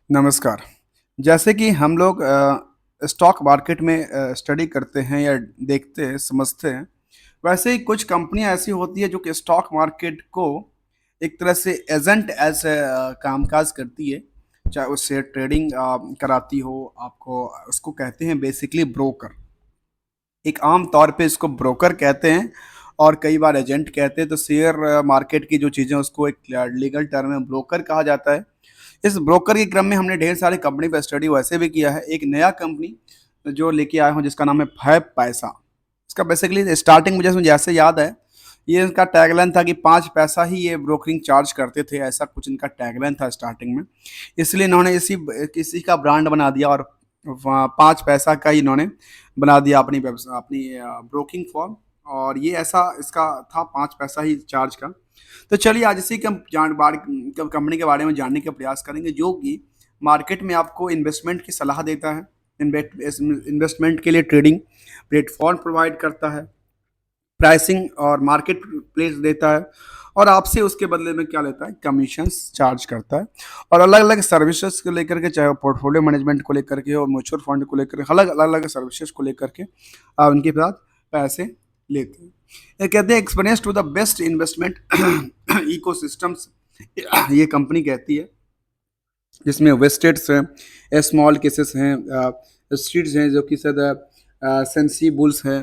नमस्कार। जैसे कि हम लोग स्टॉक मार्केट में स्टडी करते हैं या देखते हैं, समझते हैं, वैसे ही कुछ कंपनियाँ ऐसी होती हैं जो कि स्टॉक मार्केट को एक तरह से एजेंट ऐसे कामकाज करती है। चाहे उससे ट्रेडिंग कराती हो, आपको उसको कहते हैं बेसिकली ब्रोकर। एक आम तौर पे इसको ब्रोकर कहते हैं और कई बार एजेंट कहते हैं। तो शेयर मार्केट की जो चीज़ें उसको एक लीगल टर्म में ब्रोकर कहा जाता है। इस ब्रोकर के क्रम में हमने ढेर सारी कंपनी पर स्टडी वैसे भी किया है। एक नया कंपनी जो लेके आया हूँ जिसका नाम है फाइव पैसा। इसका बेसिकली स्टार्टिंग मुझे जैसे याद है, ये इनका टैगलाइन था कि 5 पैसा ही ये ब्रोकरिंग चार्ज करते थे, ऐसा कुछ इनका टैगलाइन था स्टार्टिंग में। इसलिए इन्होंने इसी का ब्रांड बना दिया और 5 पैसा का ही इन्होंने बना दिया अपनी अपनी ब्रोकिंग फॉर्म। और ये ऐसा इसका था, 5 पैसा ही चार्ज का। तो चलिए आज इसी कंपनी के बारे में जानने का प्रयास करेंगे, जो कि मार्केट में आपको इन्वेस्टमेंट की सलाह देता है, इन्वेस्टमेंट के लिए ट्रेडिंग प्लेटफॉर्म प्रोवाइड करता है, प्राइसिंग और मार्केट प्लेस देता है, और आपसे उसके बदले में क्या लेता है, कमीशंस चार्ज करता है। और अलग अलग सर्विसेज को लेकर के, चाहे पोर्टफोलियो मैनेजमेंट को लेकर के और म्यूचुअल फंड को लेकर, अलग अलग अलग सर्विसेज को लेकर के आप उनके साथ पैसे लेते हैं। ये कहते हैं experience to the best investment ecosystems, ये कंपनी कहती है, जिसमें वेस्टेड्स हैं, स्मॉल केसेस हैं, स्ट्रीट्स हैं जो कि सद सेंसीबुल्स हैं,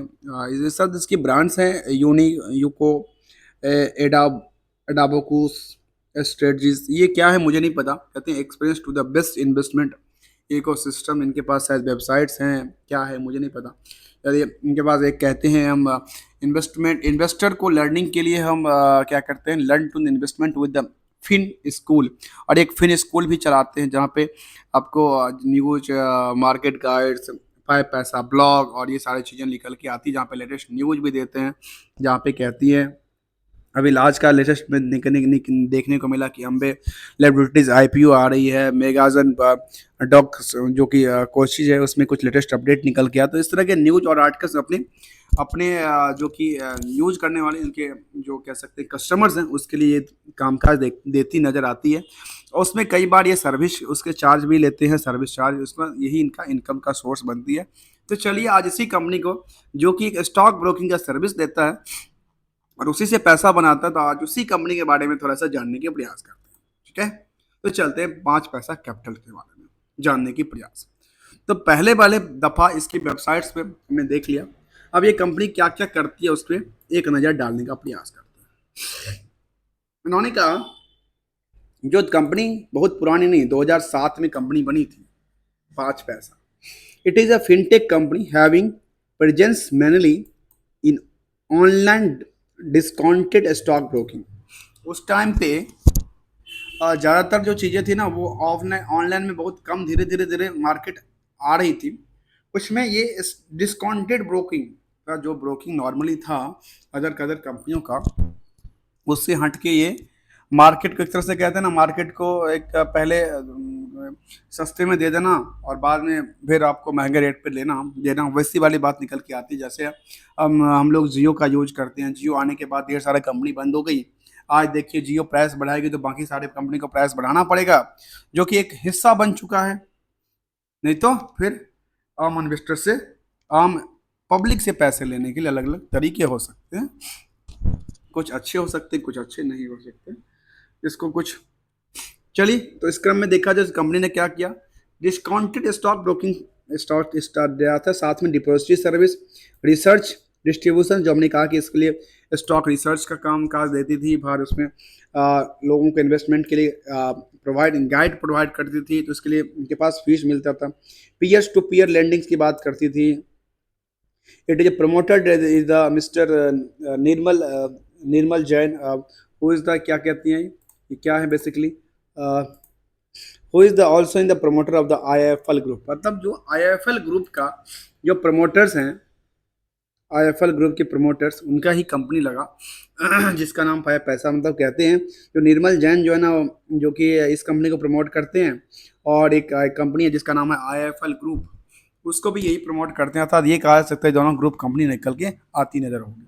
ये सब इसकी ब्रांड्स हैं, यूको, एडाब एडाबोकूस स्ट्रेटजीज। ये क्या है मुझे नहीं पता। कहते हैं experience to the best investment ecosystem. इनके पास शायद वेबसाइट्स हैं, क्या है मुझे नहीं पता। यदि इनके पास एक कहते हैं हम इन्वेस्टर को लर्निंग के लिए हम क्या करते हैं, learn to investment with the fin school. और एक फिन स्कूल भी चलाते हैं जहाँ पे आपको न्यूज, मार्केट गाइड्स, 5 पैसा ब्लॉग और ये सारी चीज़ें निकल के आती है, जहाँ पे लेटेस्ट न्यूज भी देते हैं, जहाँ पे कहती है अभी लास्ट का लेटेस्ट में देखने को मिला कि अम्बे लेबोरेटरीज आईपीओ आ रही है, मेगाजन डॉक जो कि कोशिश है, उसमें कुछ लेटेस्ट अपडेट निकल के आया। तो इस तरह के न्यूज और आर्टिकल्स अपने अपने जो कि न्यूज करने वाले इनके जो कह सकते हैं कस्टमर्स हैं, उसके लिए ये कामकाज देती नज़र आती है। और उसमें कई बार ये सर्विस उसके चार्ज भी लेते हैं, सर्विस चार्ज, उसमें यही इनका इनकम का सोर्स बनती है। तो चलिए आज इसी कंपनी को, जो कि एक स्टॉक ब्रोकिंग का सर्विस देता है और उसी से पैसा बनाता है, तो आज उसी कंपनी के बारे में थोड़ा सा जानने के प्रयास करते हैं। ठीक है, तो चलते हैं 5 पैसा कैपिटल के बारे में जानने की प्रयास। तो पहले वाले दफ़ा इसकी वेबसाइट्स पे हमने देख लिया। अब ये कंपनी क्या क्या करती है उस पर एक नज़र डालने का प्रयास करते हैं। उन्होंने कहा जो कंपनी बहुत पुरानी नहीं, 2007 में कंपनी बनी थी 5 paisa. It is a fintech company having presence mainly in online discounted stock broking. उस टाइम पे ज़्यादातर जो चीज़ें थी ना, वो ऑफलाइन ऑनलाइन में बहुत कम, धीरे धीरे धीरे मार्केट आ रही थी। उसमें ये डिस्काउंटेड ब्रोकिंग का जो ब्रोकिंग नॉर्मली था अदर कदर कंपनियों का, उससे हट के ये मार्केट को एक तरह से कहते हैं ना, मार्केट को एक पहले सस्ते में दे देना और बाद में फिर आपको महंगे रेट पे लेना देना, वैसी वाली बात निकल के आती है। जैसे हम लोग जियो का यूज करते हैं, जियो आने के बाद ढेर सारा कंपनी बंद हो गई। आज देखिए जियो प्राइस बढ़ाएगी तो बाकी सारे कंपनी को प्राइस बढ़ाना पड़ेगा, जो कि एक हिस्सा बन चुका है। नहीं तो फिर आम इन्वेस्टर से, आम पब्लिक से पैसे लेने के लिए अलग अलग तरीके हो सकते हैं। कुछ अच्छे हो सकते हैं, कुछ अच्छे नहीं हो सकते। इसको कुछ, चलिए तो इस क्रम में देखा जाए कंपनी ने क्या किया। Discounted stock broking stock start दिया था, साथ में डिपॉजिटरी सर्विस, रिसर्च, डिस्ट्रीब्यूशन, जो हमने कहा कि इसके लिए स्टॉक रिसर्च का काम काज देती थी, बाहर उसमें लोगों को इन्वेस्टमेंट के लिए गाइड प्रोवाइड करती थी, तो इसके लिए उनके पास फीस मिलता था। पीयर टू पीयर लेंडिंग्स की बात करती थी। It is promoted is the mister Nirmal Nirmal Jain, who is the, क्या कहती हैं ये क्या है basically, who is the also in the promoter of the IIFL group. मतलब जो IIFL ग्रुप का जो प्रमोटर्स हैं, IIFL ग्रुप के प्रमोटर्स, उनका ही कंपनी लगा जिसका नाम 5 पैसा। मतलब कहते हैं जो निर्मल जैन जो है ना, जो कि इस कंपनी को प्रमोट करते हैं, और एक कंपनी है जिसका नाम है IIFL ग्रुप, उसको भी यही प्रमोट करते हैं। अर्थात ये कहा जा सकता है दोनों ग्रुप कंपनी निकल के आती नजर होगी।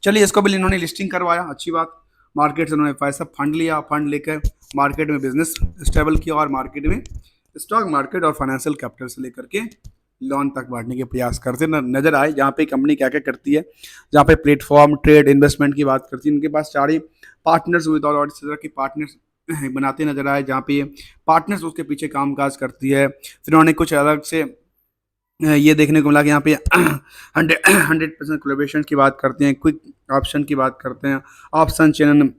चलिए इसको भी इन्होंने लिस्टिंग करवाया, अच्छी बात। मार्केट से उन्होंने पैसा फंड लिया, फंड लेकर मार्केट में बिजनेस स्टेबल किया और मार्केट में स्टॉक मार्केट और फाइनेंशियल कैपिटल से लेकर के लोन तक बांटने के प्रयास करते नजर आए। जहाँ पे कंपनी क्या क्या करती है, जहाँ पे प्लेटफॉर्म, ट्रेड, इन्वेस्टमेंट की बात करती है, इनके पास चार ही पार्टनर्स हुए और इस तरह की पार्टनर्स बनाते नजर आए, जहाँ पे ये पार्टनर्स उसके पीछे काम काज करती है। फिर उन्होंने कुछ अलग से ये देखने को मिला कि यहाँ पे 100% कोलेब्रेशन की बात करते हैं, क्विक ऑप्शन की बात करते हैं, option channel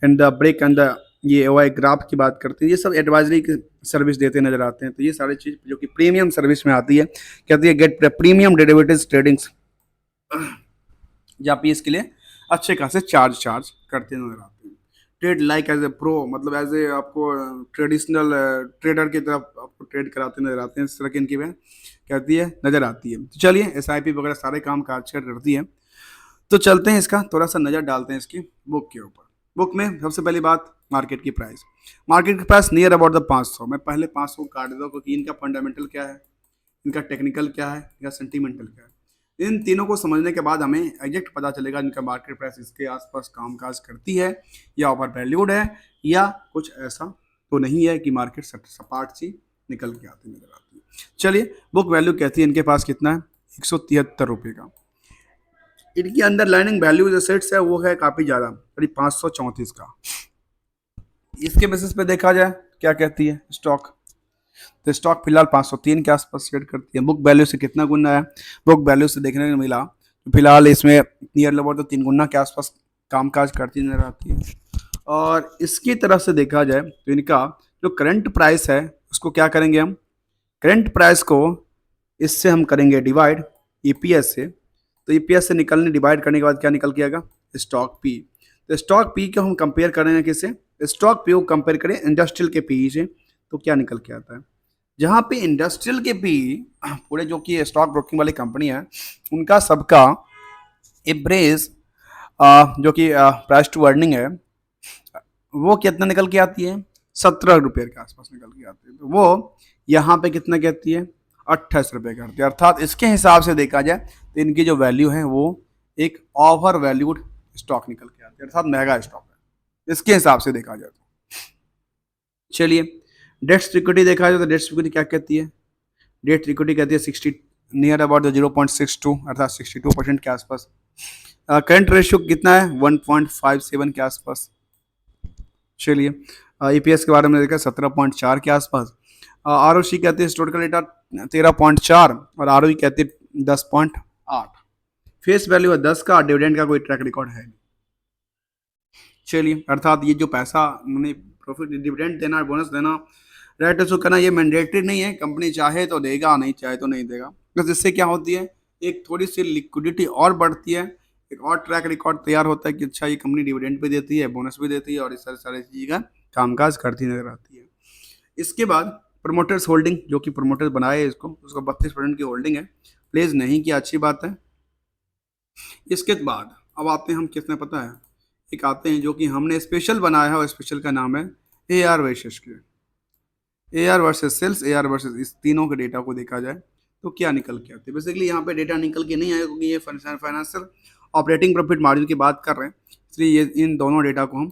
and the break and the ये ओ आई ग्राफ की बात करते हैं। ये सब एडवाइजरी की सर्विस देते नजर आते हैं। तो ये सारी चीज़ जो कि प्रीमियम सर्विस में आती है, कहती है गेट प्रीमियम डेरिवेटिव्स ट्रेडिंग्स, जहाँ पे इसके लिए अच्छे खासे चार्ज करते नजर आते हैं। Trade like as a pro, मतलब एज ए आपको ट्रेडिशनल ट्रेडर की तरफ आपको ट्रेड कराते नजर आते हैं। इस तरह की इनकी वह कहती है नजर आती है। तो चलिए एस आई पी वगैरह सारे काम काज करती है। तो चलते हैं, इसका थोड़ा सा नज़र डालते हैं इसकी बुक के ऊपर। बुक में सबसे पहली बात मार्केट की प्राइस। मार्केट की प्राइस नियर अबाउट द 500। मैं पहले 500 को काट देता हूँ क्योंकि इनका फंडामेंटल क्या है, इनका टेक्निकल क्या है, इनका सेंटीमेंटल क्या है। इन तीनों को समझने के बाद हमें एग्जैक्ट पता चलेगा इनका मार्केट प्राइस इसके आसपास कामकाज करती है या ओवर वैल्यूड है या कुछ ऐसा तो नहीं है कि मार्केट सपाट सी निकल के आती नजर आती है। चलिए बुक वैल्यू कहती है इनके पास कितना है, 173 रुपये का। इनकी अंडरलाइनिंग वैल्यू जो सेट्स है वो है काफ़ी ज़्यादा, करीब 534 का। इसके बेसिस पे देखा जाए क्या कहती है स्टॉक, तो स्टॉक फिलहाल 503 के आसपास ट्रेड करती है। बुक वैल्यू से कितना गुना है, बुक वैल्यू से देखने को मिला फिलहाल इसमें नियर अबाउट तो 3 गुना के आसपास कामकाज करती नजर आती है। और इसकी तरफ से देखा जाए तो इनका जो करंट प्राइस है उसको क्या करेंगे हम, करंट प्राइस को इससे हम करेंगे डिवाइड ईपीएस से। तो ईपीएस से निकलने डिवाइड करने के बाद क्या निकल के आएगा, स्टॉक पी। तो स्टॉक पी को हम कंपेयर करेंगे किससे, स्टॉक पी को कंपेयर करें इंडस्ट्रियल के पी से, तो क्या निकल के आता है, जहाँ पे इंडस्ट्रियल के पी पूरे जो कि स्टॉक ब्रोकिंग वाली कंपनी है उनका सबका एवरेज जो कि प्राइस टू अर्निंग है वो कितना निकल के आती है, 17 रुपये के आसपास निकल के आती है। तो वो यहाँ पे कितना कहती है, 28 रुपये करती है। अर्थात इसके हिसाब से देखा जाए तो इनकी जो वैल्यू है वो एक ओवर वैल्यूड स्टॉक निकल के आती है, अर्थात महंगा स्टॉक है इसके हिसाब से देखा जाए तो। चलिए डेट इक्विटी देखा जाए तो डेट इक्विटी क्या कहती है, डेट इक्विटी कहती है 60 नियर अबाउट 0.62 अर्थात 62% के आसपास। करंट रेशियो कितना है, 1.57 के आसपास। चलिए ईपीएस के बारे में देखा 17.4 के आसपास। आर ओ सी कहते हैं हिस्टोरिकल डेटा 13.4 और आर ओ कहते हैं 10.8। फेस वैल्यू है 10 का, डिविडेंड का कोई ट्रैक रिकॉर्ड है नहीं। चलिए अर्थात ये जो पैसा उन्होंने प्रॉफिट डिविडेंड देना, बोनस देना, राइट इशू करना, ये मैंडेटरी नहीं है, कंपनी चाहे तो देगा, नहीं चाहे तो नहीं देगा। बस इससे क्या होती है, एक थोड़ी सी लिक्विडिटी और बढ़ती है, एक और ट्रैक रिकॉर्ड तैयार होता है कि अच्छा ये कंपनी डिविडेंड भी देती है, बोनस भी देती है और इस सारी सारी चीज़ का कामकाज करती नजर आती है। इसके बाद प्रोमोटर्स होल्डिंग, जो कि प्रोमोटर्स बनाए इसको, उसको 32% की होल्डिंग है, प्लेज नहीं किया, अच्छी बात है। इसके बाद अब आते हैं हम किसने पता है, एक आते हैं जो कि हमने स्पेशल बनाया है और स्पेशल का नाम है ए आर वर्सेस के, A R versus sales, A R versus, इस तीनों के डेटा को देखा जाए तो क्या निकल के आते हैं। बेसिकली यहाँ पे डेटा निकल के नहीं आया क्योंकि ये फाइनेंशियल ऑपरेटिंग प्रॉफिट मार्जिन की बात कर रहे हैं, इसलिए ये इन दोनों डेटा को हम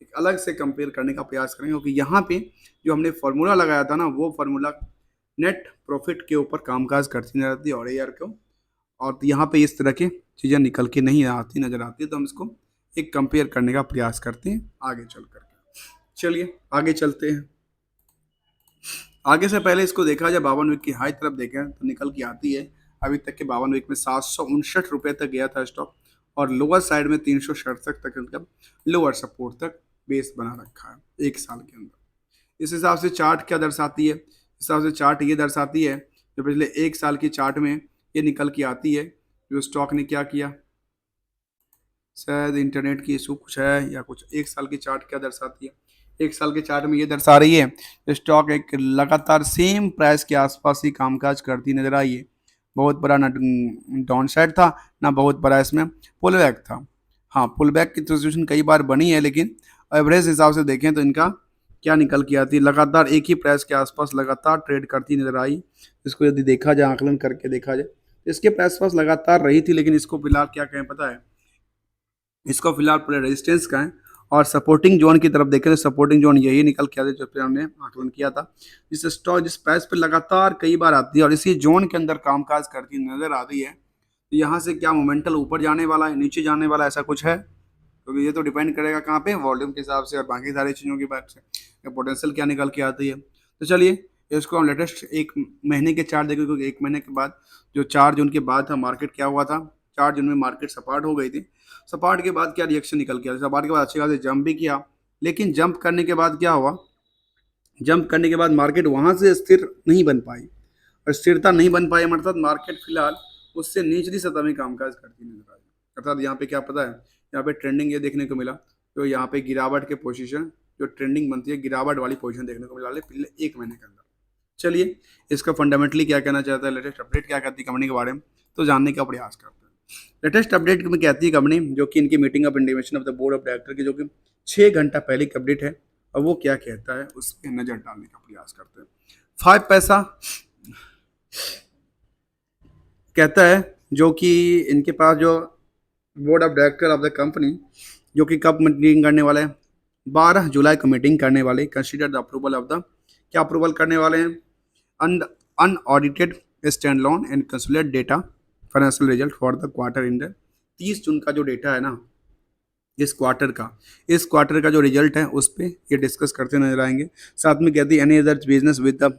एक अलग से कंपेयर करने का प्रयास करेंगे क्योंकि यहाँ पे जो हमने फार्मूला लगाया था ना वो फार्मूला नेट प्रॉफिट के ऊपर कामकाज करती नजर आती है और ए आर को, और यहाँ पे इस तरह की चीज़ें निकल के नहीं आती नजर आती है, तो हम इसको एक कंपेयर करने का प्रयास करते हैं आगे चल करके। चलिए आगे चलते हैं। आगे से पहले इसको देखा जाए 52 वीक की हाई तरफ देखें तो निकल के आती है, अभी तक के 52 वीक में 759 रुपये तक गया था स्टॉक और लोअर साइड में 367 तक मतलब लोअर सपोर्ट तक बेस बना रखा है एक साल के अंदर। इस हिसाब से चार्ट क्या दर्शाती है, इस हिसाब से चार्ट ये दर्शाती है जो पिछले एक साल की चार्ट में ये निकल के आती है जो स्टॉक ने क्या किया, शायद इंटरनेट की इशू कुछ है या कुछ। एक साल की चार्ट क्या दर्शाती है, एक साल के चार्ट में ये दर्शा रही है स्टॉक एक लगातार सेम प्राइस के आसपास ही कामकाज करती नजर आई है, बहुत बड़ा ना डाउन साइड था ना बहुत बड़ा इसमें पुल बैक था। हाँ पुल बैक की सिचुएशन कई बार बनी है लेकिन एवरेज हिसाब से देखें तो इनका क्या निकल के आती है, लगातार एक ही प्राइस के आसपास लगातार ट्रेड करती नजर आई। इसको यदि देखा जाए आकलन करके देखा जाए तो इसके प्राइस पास लगातार रही थी, लेकिन इसको फिलहाल क्या कहें पता है, इसको फिलहाल पूरे रेजिस्टेंस का है और सपोर्टिंग जोन की तरफ देखें तो सपोर्टिंग जोन यही निकल के आता है जो पे हमने आकलन किया था, जिस स्टॉक जिस प्राइस पे लगातार कई बार आती है और इसी जोन के अंदर कामकाज करती नजर आ रही है। तो यहाँ से क्या मोमेंटल ऊपर जाने वाला है, नीचे जाने वाला, ऐसा कुछ है? क्योंकि ये तो डिपेंड करेगा कहाँ पे, वॉल्यूम के हिसाब से और बाकी सारी चीज़ों की बात से पोटेंशियल क्या निकल के आती है। तो चलिए इसको हम लेटेस्ट एक महीने के चार्ट देखें, क्योंकि एक महीने के बाद जो 4 जून के बाद था मार्केट क्या हुआ था, 4 जून में मार्केट सपाट हो गई थी। सपाट के बाद क्या रिएक्शन निकल के आया, सपाट के बाद अच्छे खासे जंप भी किया, लेकिन जंप करने के बाद क्या हुआ, जंप करने के बाद मार्केट वहाँ से स्थिर नहीं बन पाई, और स्थिरता नहीं बन पाई अर्थात मार्केट फिलहाल उससे निचली सतह में कामकाज करती नजर आई। अर्थात यहाँ पे क्या पता है, यहाँ पे ट्रेंडिंग ये देखने को मिला, तो यहाँ पे गिरावट के पोजीशन जो ट्रेंडिंग बनती है गिरावट वाली पोजीशन देखने को मिला पिछले एक महीने के अंदर। चलिए इसका फंडामेंटली क्या कहना चाहता है, लेटेस्ट अपडेट क्या कहती है कंपनी के बारे में, तो जानने का प्रयास करते हैं। लेटेस्ट अपडेट में कहती है कंपनी, जो कि इनकी meeting of intimation of the board of director की जो कि 6 घंटा पहले की अपडेट है, और वो क्या कहता है उस पर नजर डालने का प्रयास करते हैं। 5 पैसा कहता है, जो कि इनके पास जो board of director of the company जो कि कब मीटिंग करने वाले हैं, 12 जुलाई को मीटिंग करने वाले, consider the approval of the, क्या अप्रूवल करने वाले हैं, unaudited stand loan and consolidated data financial result for the quarter in the 30 जून का जो डेटा है ना इस क्वार्टर का जो रिजल्ट है उस पर ये डिस्कस करते नजर आएंगे। साथ में कहती है any other business with the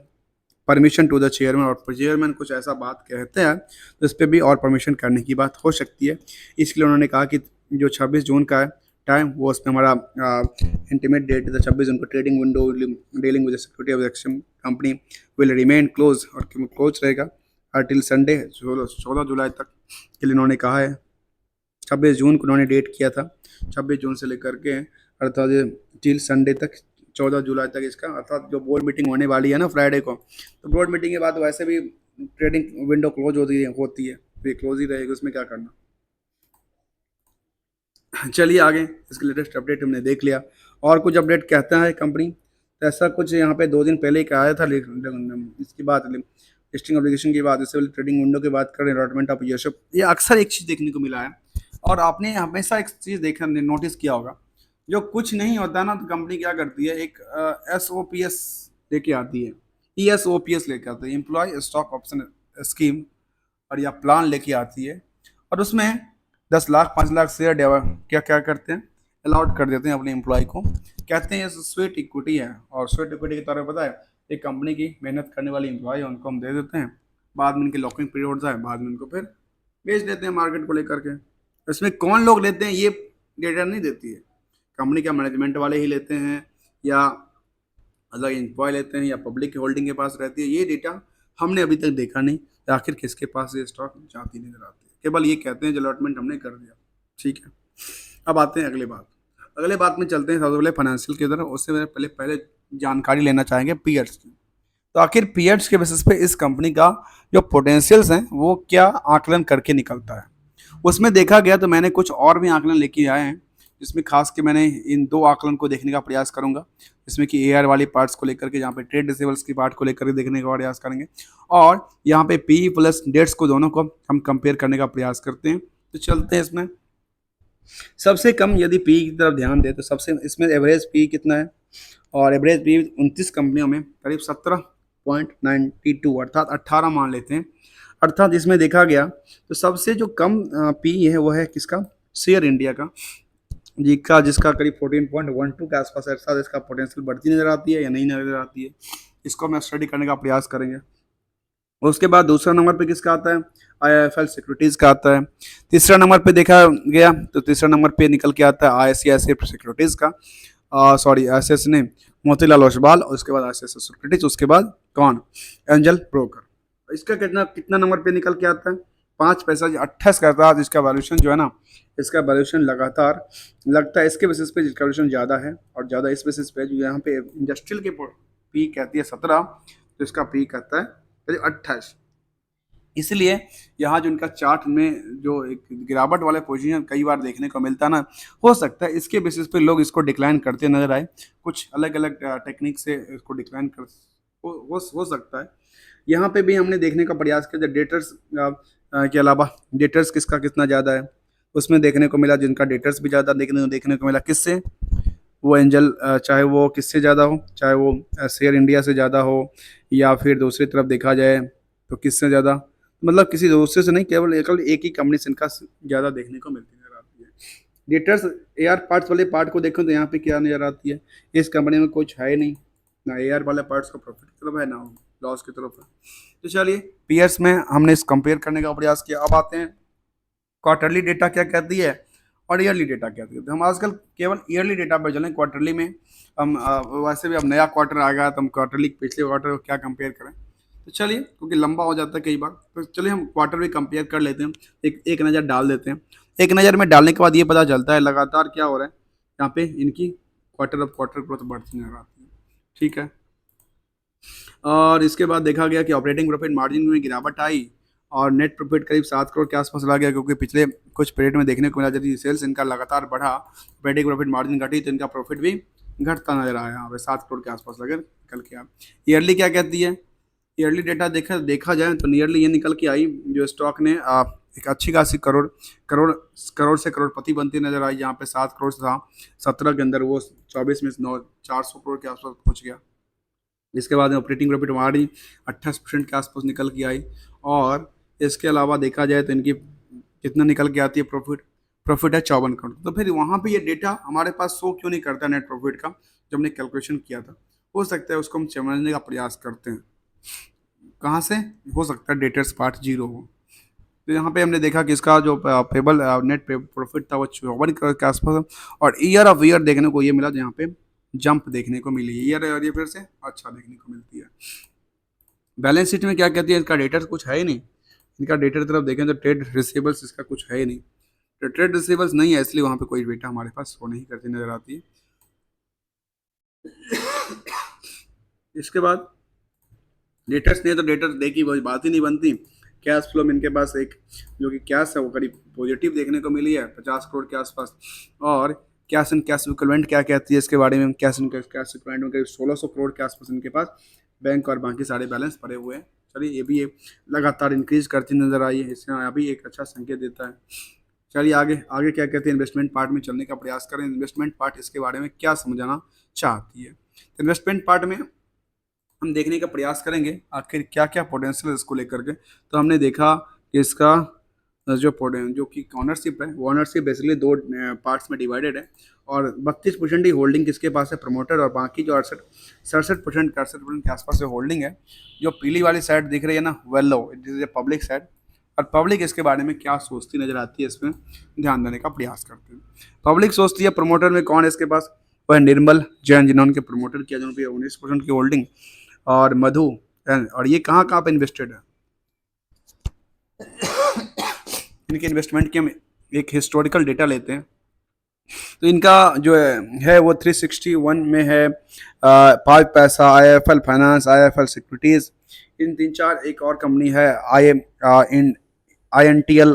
permission to the chairman, और चेयरमैन कुछ ऐसा बात कहते हैं तो इस पर भी और परमिशन करने की बात हो सकती है। इसके लिए उन्होंने कहा कि जो 26 जून का है टाइम, वो उसमें हमारा इंटीमेट डेट है 26 जून को, trading window dealing with security of action company will remain close, और क्लोज रहेगा टिल संडे 14 जुलाई तक के लिए उन्होंने कहा है। 26 जून को उन्होंने डेट किया था, 26 जून से लेकर के अर्थात टिल संडे तक 14 जुलाई तक इसका, अर्थात जो बोर्ड मीटिंग होने वाली है ना फ्राइडे को, तो बोर्ड मीटिंग के बाद वैसे भी ट्रेडिंग विंडो क्लोज होती है तो ये क्लोज ही रहेगी, उसमें क्या करना। चलिए आगे इसके लेटेस्ट अपडेट हमने देख लिया, और कुछ अपडेट कहता है कंपनी, तो ऐसा कुछ यहाँ पे 2 दिन पहले ही आया था इसकी बात, लिस्टिंग एप्लीकेशन की बात, इससे ट्रेडिंग विंडो की बात करें, अलॉटमेंट ऑफ ईयरशिप, ये अक्सर एक चीज़ देखने को मिला है। और आपने हमेशा एक चीज़ देखा नोटिस किया होगा, जो कुछ नहीं होता ना तो कंपनी क्या करती है, एक SOPS लेके आती है, ESOPS लेके आती है, एम्प्लॉय स्टॉक ऑप्शन स्कीम, और या प्लान लेके आती है, और उसमें 10 लाख 5 लाख शेयर क्या क्या करते हैं, अलाउड कर देते हैं अपने एम्प्लॉय को, कहते हैं ये स्वेट इक्विटी है, और स्वेट इक्विटी के तौर पर पता है एक कंपनी की मेहनत करने वाली एम्प्लॉय है उनको हम दे देते हैं, बाद में इनकी लॉकिंग पीरियड होता है, बाद में उनको फिर बेच देते हैं मार्केट को लेकर के। इसमें कौन लोग लेते हैं ये डेटा नहीं देती है कंपनी, क्या मैनेजमेंट वाले ही लेते हैं या अलग एम्प्लॉय लेते हैं या पब्लिक की होल्डिंग के पास रहती है, ये डेटा हमने अभी तक देखा नहीं, आखिर किसके पास ये स्टॉक जाती नजर आती है, केवल ये कहते हैं जो अलॉटमेंट हमने कर दिया। ठीक है, अब आते हैं अगले बात में चलते हैं सबसे पहले फाइनेंशियल की तरफ, उससे पहले जानकारी लेना चाहेंगे पीयर्स की। तो आखिर पीयर्स के बेसिस पे इस कंपनी का जो पोटेंशियल्स हैं वो क्या आकलन करके निकलता है, उसमें देखा गया, तो मैंने कुछ और भी आकलन लेके आए हैं, जिसमें खास के मैंने इन 2 आकलन को देखने का प्रयास करूंगा, जिसमें कि AR वाली पार्ट्स को लेकर के, जहाँ पे ट्रेड रिसीवेबल्स की पार्ट को लेकर के देखने का प्रयास करेंगे, और यहाँ पे PE प्लस डेट्स को दोनों को हम कंपेयर करने का प्रयास करते हैं। तो चलते हैं इसमें, सबसे कम यदि PE की तरफ ध्यान दें तो सबसे इसमें एवरेज PE कितना है, और एवरेज PE 29 कंपनियों में करीब 17.92 अर्थात 18 मान लेते हैं, अर्थात इसमें देखा गया तो सबसे जो कम PE है वो है किसका, शेयर इंडिया का, जिसका करीब 14.12 के आसपास है, अर्थात इसका पोटेंशियल बढ़ती नजर आती है या नहीं नजर आती है, इसको हम स्टडी करने का प्रयास करेंगे। उसके बाद दूसरा नंबर पे किसका आता है, IIFL सिक्योरिटीज़ का आता है। तीसरा नंबर पे देखा गया तो तीसरा नंबर पे निकल के आता है ICICI सिक्योरिटीज़ का, ICICI ने मोतीलाल ओसवाल, और उसके बाद ICICI सिक्योरिटीज, उसके बाद कौन, एंजल ब्रोकर। इसका कितना नंबर पे निकल के आता है, 5 पैसा 28 करता है, इसका वैल्यूशन जो है ना, इसका वैल्यूशन लगातार लगता है इसके बेसिस पे जिसका वैल्यूशन ज़्यादा है, और ज़्यादा इस बेसिस पे जो यहाँ पे इंडस्ट्रियल के पी कहती है 17, तो इसका पी कहता है 28। इसलिए यहाँ जो इनका चार्ट में जो एक गिरावट वाले पोजीशन कई बार देखने को मिलता है ना, हो सकता है इसके बेसिस पे लोग इसको डिक्लाइन करते नजर आए, कुछ अलग अलग टेक्निक से इसको डिक्लाइन कर हो सकता है। यहाँ पे भी हमने देखने का प्रयास किया डेटर्स के अलावा डेटर्स किसका कितना ज़्यादा है, उसमें देखने को मिला जिनका डेटर्स भी ज़्यादा देखने को मिला किससे, वो एंजल चाहे वो किससे ज़्यादा हो, चाहे वो शेयर इंडिया से ज़्यादा हो या फिर दूसरी तरफ देखा जाए तो किससे ज़्यादा, मतलब किसी दूसरे से नहीं, केवल एक ही कंपनी से इनका ज़्यादा देखने को मिलती नजर आती है। डिटेल्स एआर पार्ट्स वाले पार्ट को देखें तो यहाँ पे क्या नज़र आती है, इस कंपनी में कुछ है ही नहीं, ना एआर वाले पार्ट्स का प्रॉफिट की तरफ है ना लॉस की तरफ है। तो चलिए पीयर्स में हमने इस कंपेयर करने का प्रयास किया। अब आते हैं क्वार्टरली डेटा क्या कहती है और ईयरली डेटा क्या कहती है। तो हम आजकल केवल ईयरली डेटा पर चलें, क्वार्टरली में हम वैसे भी अब नया क्वार्टर आ गया तो हम क्वार्टरली पिछले क्वार्टर को क्या कंपेयर करें, तो चलिए क्योंकि लंबा हो जाता है कई बार, तो चलिए हम क्वार्टर भी कंपेयर कर लेते हैं, एक नज़र डाल देते हैं। एक नज़र में डालने के बाद ये पता चलता है लगातार क्या हो रहा है, यहाँ पे इनकी क्वार्टर ऑफ क्वार्टर ग्रोथ बढ़ती नजर आती है। ठीक है, और इसके बाद देखा गया कि ऑपरेटिंग प्रॉफिट मार्जिन में गिरावट आई और नेट प्रॉफिट करीब 7 करोड़ के आसपास रह गया, क्योंकि पिछले कुछ पीरियड में देखने को मिला जब सेल्स इनका लगातार बढ़ा, ऑपरेटिंग प्रॉफिट मार्जिन घटी तो इनका प्रॉफिट भी घटता नजर आया, यहाँ पे 7 करोड़ के आसपास लगे निकल के आया। ईयरली क्या कहती है, ईयरली डेटा देखा जाए तो नियरली ये निकल के आई जो स्टॉक ने एक अच्छी खासी करोड़ करोड़ करोड़ से करोड़पति बनती नजर आई, यहाँ पे 7 करोड़ से था 17 के अंदर, वो 24 में 400 करोड़ के आसपास पहुँच गया। इसके बाद ऑपरेटिंग प्रॉफिट हमारी 28% के आसपास निकल के आई, और इसके अलावा देखा जाए तो इनकी कितना निकल के आती है प्रॉफिट, प्रॉफिट है 54 करोड़। तो फिर वहाँ पे ये डेटा हमारे पास शो क्यों नहीं करता नेट प्रॉफिट का, जब हमने कैलकुलेशन किया था। हो सकता है उसको हम समझने का प्रयास करते हैं, कहाँ से हो सकता है डेटर्स पार्ट जीरो हो। तो यहाँ पे हमने देखा कि इसका जो पेबल नेट प्रॉफिट था वो 54 करोड़ के आसपास, और ईयर ऑफ ईयर देखने को ये मिला, तो यहाँ पे जंप देखने को मिली, ईयर और ये फिर से अच्छा देखने को मिलती है। बैलेंस शीट में क्या कहती है, इसका डेटर कुछ है ही नहीं, इनका डेटर तरफ देखें तो ट्रेड रिसीवेबल्स इसका कुछ है ही नहीं, तो ट्रेड रिसीवेबल्स नहीं है इसलिए वहाँ पे कोई डेटा हमारे पास शो नहीं करती नजर आती है। इसके बाद डेटर्स नहीं है तो डेटर देखी वही बात ही नहीं बनती। कैश फ्लो में इनके पास एक जो कि कैश है वो करीब पॉजिटिव देखने को मिली है 50 करोड़ के आसपास, और कैश एंड कैश इक्विवेलेंट क्या कहती है इसके बारे में, कैश एंड कैश इक्विवेलेंट में करीब 1600 करोड़ के आसपास इनके पास बैंक और बाकी सारे बैलेंस पड़े हुए हैं। चलिए ये भी एक लगातार इंक्रीज करती नजर आई है, इसमें अभी एक अच्छा संकेत देता है। चलिए आगे आगे क्या कहते हैं, इन्वेस्टमेंट पार्ट में चलने का प्रयास करें। इन्वेस्टमेंट पार्ट इसके बारे में क्या समझाना चाहती है, इन्वेस्टमेंट पार्ट में हम देखने का प्रयास करेंगे आखिर क्या क्या पोटेंशियल है इसको लेकर के। तो हमने देखा कि इसका जो कि ऑनरशिप है, वो ऑनरशिप बेसिकली दो पार्ट्स में डिवाइडेड है, और 32% ही होल्डिंग किसके पास है, प्रमोटर, और बाकी जो 68% के आसपास जो होल्डिंग है, जो पीली वाली साइड दिख रही है ना, वेलो it is a public side, और पब्लिक इसके बारे में क्या सोचती नजर आती है इसमें ध्यान देने का प्रयास करते हैं। पब्लिक सोचती है प्रमोटर में कौन है इसके पास, वह है निर्मल जैन जिन्होंने उनके प्रमोटर किया, जिन्होंने 19% की होल्डिंग, और मधु, और ये कहाँ कहाँ पे इन्वेस्टेड है। इनके इन्वेस्टमेंट की हम एक हिस्टोरिकल डेटा लेते हैं, तो इनका जो है वो 361 में है, 5 पैसा, IIFL फाइनेंस, IIFL सिक्योरिटीज, इन तीन चार, एक और कंपनी है INTL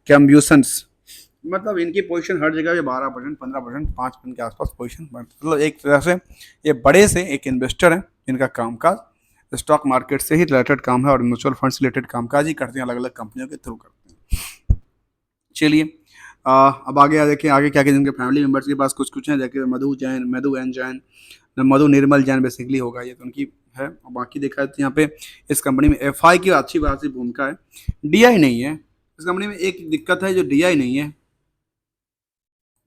कैम्ब्यूसन्स, मतलब इनकी पोजीशन हर जगह पे 12%, 15%, 5% के आसपास पोजीशन, मतलब एक तरह से ये बड़े से एक इन्वेस्टर हैं, इनका कामकाज स्टॉक मार्केट से ही रिलेटेड काम है और म्यूचुअल फंड से रिलेटेड कामकाज ही करते हैं, अलग अलग कंपनियों के थ्रू करते हैं। चलिए अब आगे देखिए आगे क्या क्या जिनके फैमिली मेम्बर्स के पास कुछ कुछ हैं, जैसे मधु जैन, मधु एन जैन, मधु निर्मल जैन बेसिकली होगा ये, तो उनकी है। और बाकी देखा जाए तो यहाँ पे इस कंपनी में FI की अच्छी खासी भूमिका है, DI नहीं है इस कंपनी में। एक दिक्कत है जो DI नहीं है,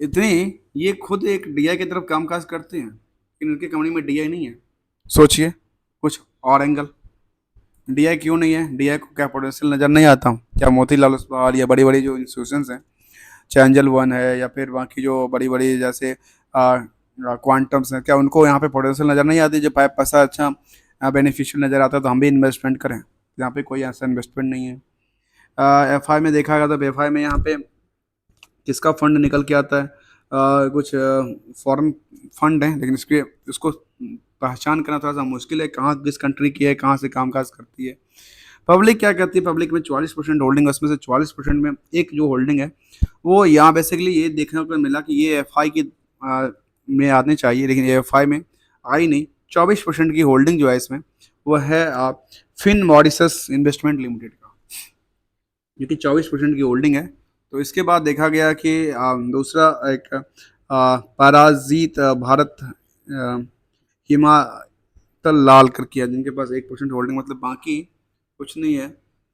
इतनी ये खुद एक DI की तरफ कामकाज करते हैं, लेकिन इनकी कंपनी में DI नहीं है। सोचिए कुछ और एंगल, DI क्यों नहीं है, DI को क्या पोटेंशियल नज़र नहीं आता, क्या मोतीलाल ओसवाल या बड़ी बड़ी जो इंस्टीट्यूशंस हैं, चाहे एंजल वन है या फिर बाकी जो बड़ी बड़ी जैसे क्वांटम्स हैं, क्या उनको यहाँ पे पोटेंशियल नज़र नहीं आती, जो पैसा अच्छा बेनिफिशियल नज़र आता है तो हम भी इन्वेस्टमेंट करें, यहाँ पे कोई ऐसा इन्वेस्टमेंट नहीं है। FI में देखा गया तो FI में यहाँ पे किसका फंड निकल के आता है, कुछ फॉरेन फंड है, लेकिन इसको पहचान करना थोड़ा सा मुश्किल है, कहाँ किस कंट्री की है, कहाँ से कामकाज करती है। पब्लिक क्या कहती है, पब्लिक में 44% होल्डिंग है, उसमें से 44% में एक जो होल्डिंग है वो यहाँ बेसिकली ये देखने को मिला कि ये FI की में आने चाहिए, लेकिन ये FI में आई नहीं। 24% की होल्डिंग जो है इसमें वो है फिन मॉरिशस इन्वेस्टमेंट लिमिटेड का, जो कि 24% की होल्डिंग है। तो इसके बाद देखा गया कि दूसरा एक पराजीत भारत हिमाचल लाल कर किया, जिनके पास 1% होल्डिंग, मतलब बाकी कुछ नहीं है।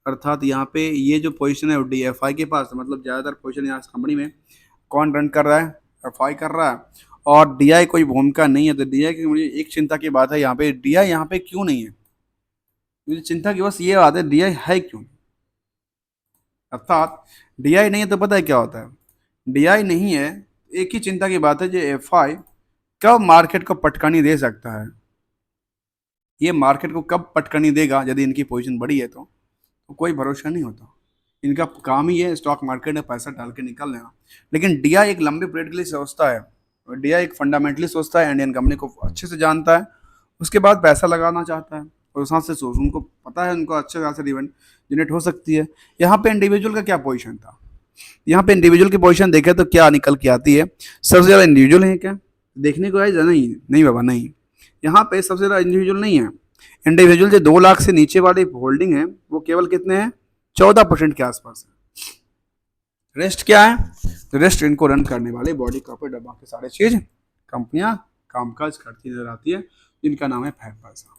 अर्थात यहाँ पे ये जो पोजीशन है वो DFI के पास है, मतलब ज़्यादातर पोजीशन यहाँ कंपनी में कौन रन कर रहा है? FI कर रहा है। और DI कोई भूमिका नहीं है, तो DI की मुझे एक चिंता की बात है यहाँ पे, DI यहाँ पे क्यों नहीं है? मुझे चिंता की बस ये बात है, DI है क्यों? अर्थात DI नहीं है तो पता है क्या होता है? DI नहीं है, एक ही चिंता की बात है, जो FI कब मार्केट को पटकनी दे सकता है। ये मार्केट को कब पटकनी देगा, यदि इनकी पोजीशन बड़ी है तो कोई भरोसा नहीं होता। इनका काम ही है स्टॉक मार्केट में पैसा डाल के निकल लेना। लेकिन DI एक लंबे पीरियड के लिए सोचता है, और DI एक फंडामेंटली सोचता है, इंडियन कंपनी को अच्छे से जानता है, उसके बाद पैसा लगाना चाहता है, और उस हाथ से सोच, उनको पता है उनको अच्छे खासे रिवेंट जनरेट हो सकती है। यहाँ पे इंडिविजुअल का क्या पोजीशन था? यहाँ पे इंडिविजुअल की पोजीशन देखे तो क्या निकल के आती है? सबसे ज़्यादा इंडिविजुअल है क्या देखने को है? नहीं, नहीं बाबा नहीं। यहाँ पे सबसे ज़्यादा इंडिविजुअल नहीं है। इंडिविजुअल जो 2 लाख से नीचे वाली होल्डिंग है वो केवल कितने हैं? 14% के आसपास है। रेस्ट क्या है? तो रेस्ट इनको रन करने वाले बॉडी कॉर्पोरेट डब्बा के सारे चीज कंपनियां कामकाज करती नजर आती है, जिनका नाम है फैब पैसा।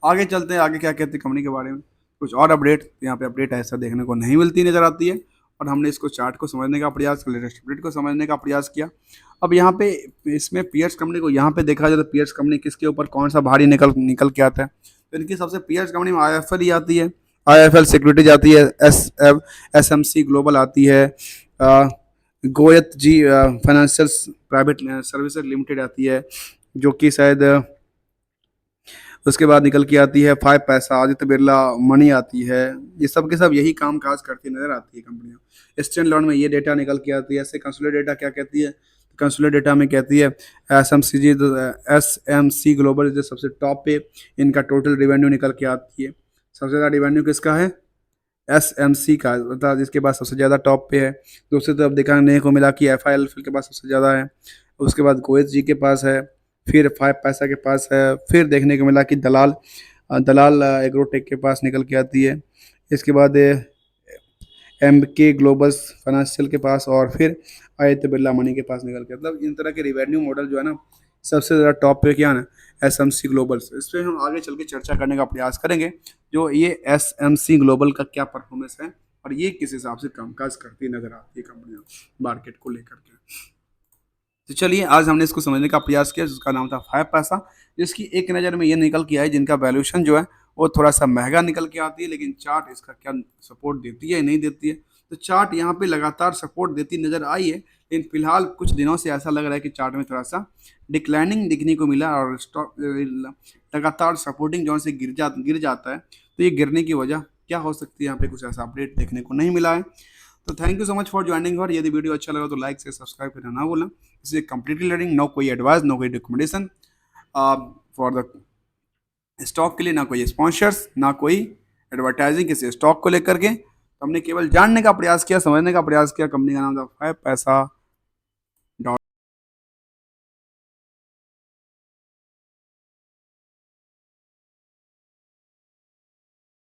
आगे चलते हैं, आगे क्या कहते हैं कंपनी के बारे में, कुछ और अपडेट। यहाँ पे अपडेट ऐसा देखने को नहीं मिलती नजर आती है, और हमने इसको चार्ट को समझने का प्रयास किया, लेटेस्ट अपडेट को समझने का प्रयास किया। अब यहाँ पे इसमें पीयर्स कंपनी को यहाँ पे देखा जाए तो पीयर्स कंपनी किसके ऊपर कौन सा भारी निकल निकल के आता है? तो इनकी सबसे पीयर्स कंपनी में IIFL ही आती है। IIFL सिक्योरिटीज आती है, SMC ग्लोबल आती है, गोयत जी फाइनेंशियल प्राइवेट सर्विसेज लिमिटेड आती है, जो कि शायद उसके बाद निकल के आती है फाइव पैसा, आदित्य बिरला मनी आती है। ये सब के सब यही काम काज करती नजर आती है कंपनियां। स्टैंड लोन में ये डेटा निकल के आती है। ऐसे कंसुलर डेटा क्या कहती है? कंसुलर डेटा में कहती है SMC ग्लोबल जो सबसे टॉप पे, इनका टोटल रिवेन्यू निकल के आती है। सबसे ज़्यादा रिवेन्यू किसका है? SMC का, मतलब जिसके पास सबसे ज़्यादा टॉप पे है। दूसरी तरफ देखने को मिला कि FIL के पास सबसे ज़्यादा है, उसके बाद गोयत जी के पास है, फिर फाइव पैसा के पास है, फिर देखने को मिला कि दलाल एग्रोटेक के पास निकल के आती है, इसके बाद MK ग्लोबल्स फाइनेंशियल के पास, और फिर आदित्य बिरला मनी के पास निकल के। मतलब इन तरह के रिवेन्यू मॉडल जो है ना, सबसे ज़्यादा टॉप पे क्या है? SMC Global's. इस पर हम आगे चल के चर्चा करने का प्रयास करेंगे, जो ये SMC ग्लोबल का क्या परफॉर्मेंस है, और ये किस हिसाब से कामकाज करती नजर आती है कंपनियां मार्केट को लेकर के। तो चलिए, आज हमने इसको समझने का प्रयास किया, जिसका नाम था फाइव पैसा, जिसकी एक नज़र में ये निकल के आया जिनका वैल्यूएशन जो है वो थोड़ा सा महंगा निकल के आती है, लेकिन चार्ट इसका क्या सपोर्ट देती है या नहीं देती है? तो चार्ट यहाँ पे लगातार सपोर्ट देती नजर आई है, लेकिन फिलहाल कुछ दिनों से ऐसा लग रहा है कि चार्ट में थोड़ा सा डिक्लाइनिंग दिखने को मिला, और स्टॉक लगातार सपोर्टिंग जोन से गिर जाता है। तो ये गिरने की वजह क्या हो सकती है? यहाँ पे कुछ ऐसा अपडेट देखने को नहीं मिला है। तो thank you so much for joining, और यदि वीडियो अच्छा लगा तो लाइक से सब्सक्राइब करना ना भूलना। इसे कंप्लीटली लर्निंग, नो कोई एडवाइस, नो कोई रिकमेंडेशन फॉर द स्टॉक के लिए, ना कोई स्पॉन्सर्स, ना कोई एडवर्टाइजिंग किसी स्टॉक को लेकर के। तो हमने केवल जानने का प्रयास किया, समझने का प्रयास किया। कंपनी का नाम था फाइव पैसा।